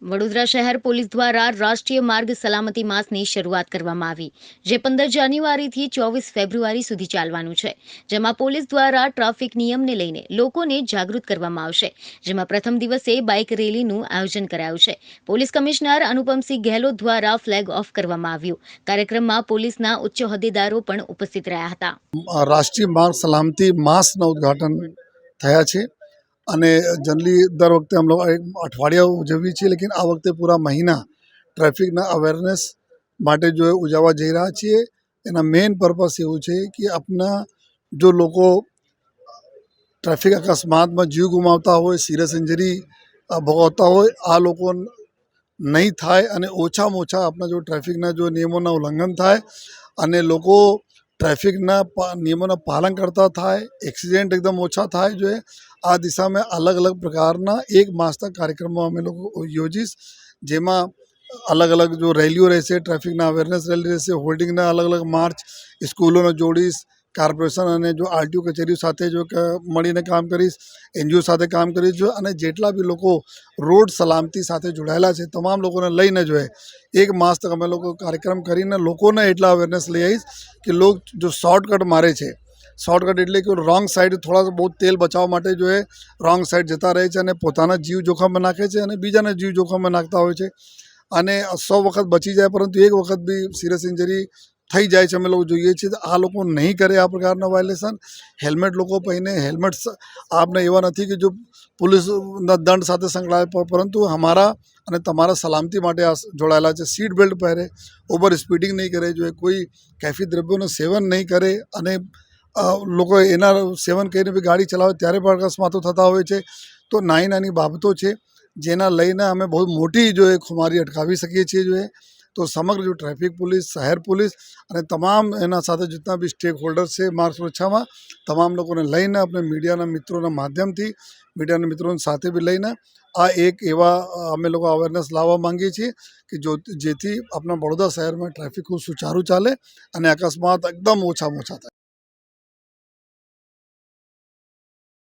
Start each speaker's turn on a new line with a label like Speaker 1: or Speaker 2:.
Speaker 1: વડોદરા શહેર પોલીસ દ્વારા રાષ્ટ્રીય માર્ગ સલામતી માસની શરૂઆત કરવામાં આવી, જે 15 જાન્યુઆરીથી 24 ફેબ્રુઆરી સુધી ચાલવાનું છે, જેમાં પોલીસ દ્વારા ટ્રાફિક નિયમને લઈને લોકોને જાગૃત કરવામાં આવશે. જેમાં પ્રથમ દિવસે બાઇક રેલીનું આયોજન કરાયું છે. પોલીસ કમિશનર અનુપમસિંહ ગેહલોત દ્વારા ફ્લેગ ઓફ કરવામાં આવ્યું. કાર્યક્રમમાં પોલીસના ઉચ્ચ હોદ્દેદારો પણ ઉપસ્થિત રહ્યા હતા.
Speaker 2: રાષ્ટ્રીય માર્ગ સલામતી માસના ઉદ્ઘાટન થયા છે અને જનરલી દર વખતે हम लोग एक અઠવાડિયા ઉજવીએ છીએ, લેकिन આ વખતે પૂરા મહિના ટ્રાફિકના અવેરનેસ માટે જો ઉજવવા જઈ રહ્યા છીએ. એના મેઇન પર્પસ એવું છે કે આપણા જો લોકો ટ્રાફિક અકસ્માતમાં જીવ ગુમાવતા હોય, સિરિયસ ઇન્જરી ભોગવતા હોય, આ લોકો નહીં થાય અને ઓછામાં ઓછા આપણા જો ટ્રાફિકના જો નિયમોના ઉલ્લંઘન થાય અને લોકો ટ્રાફિકના નિયમોના પાલન કરતા થાય, એક્સિડન્ટ એકદમ ઓછા થાય જોઈએ. આ દિશામાં અલગ અલગ પ્રકારના એક માસના કાર્યક્રમો અમે લોકો યોજીશ, જેમાં અલગ અલગ જો રેલીઓ રહેશે, ટ્રાફિકના અવેરનેસ રેલી રહેશે, હોર્ડિંગના અલગ અલગ માર્ચ સ્કૂલોને જોડીશ, કોર્પોરેશન અને જો આરટીઓ કચેરીઓ સાથે જો મળીને કામ કરીશ, એનજીઓ સાથે કામ કરીશ જો, અને જેટલા બી લોકો રોડ સલામતી સાથે જોડાયેલા છે તમામ લોકોને લઈને જોઈએ એક માસ તક અમે લોકો કાર્યક્રમ કરીને લોકોને એટલા અવેરનેસ લઈ આવીશ કે લોકો જો શોર્ટકટ મારે છે, શોર્ટકટ એટલે કે રોંગ સાઈડ થોડા બહુ તેલ બચાવવા માટે જો એ રોંગ સાઈડ જતા રહે છે અને પોતાના જીવ જોખમમાં નાખે છે અને બીજાના જીવ જોખમમાં નાખતા હોય છે અને 100 વખત બચી જાય પરંતુ એક વખત બી સિરિયસ ઇન્જરી થઈ જાય છે. અમે લોકો જોઈએ છીએ આ લોકો નહીં કરે આ પ્રકારના વાયોલેશન. હેલ્મેટ લોકો પહેરીને, હેલ્મેટ આપને એવા નથી કે જો પોલીસના દંડ સાથે સંકળાયેલ, પરંતુ અમારા અને તમારા સલામતી માટે આ જોડાયેલા છે. સીટ બેલ્ટ પહેરે, ઓવર સ્પીડિંગ નહીં કરે જોઈએ, કોઈ કેફી દ્રવ્યોનું સેવન નહીં કરે અને લોકો એના સેવન કરીને બી ગાડી ચલાવે ત્યારે પણ અકસ્માતો થતા હોય છે. તો નાની નાની બાબતો છે જેના લઈને અમે બહુ મોટી જો એ ખુમારી અટકાવી શકીએ છીએ. જોઈએ તો સમગ્ર જો ટ્રાફિક પોલીસ, શહેર પોલીસ અને તમામ એના સાથે જેટલા બી સ્ટેક હોલ્ડર્સ છે માર્ગ સુરક્ષામાં, તમામ લોકોને લઈને આપણે મીડિયાના મિત્રોના માધ્યમથી, મીડિયાના મિત્રોની સાથે બી લઈને આ એક એવા અમે લોકો અવેરનેસ લાવવા માંગીએ છીએ કે જેથી આપણા બड़ौदा શહેરમાં ટ્રાફિક ખૂબ સુચારું ચાલે અને અકસ્માત એકદમ ઓછામાં ઓછા થાય.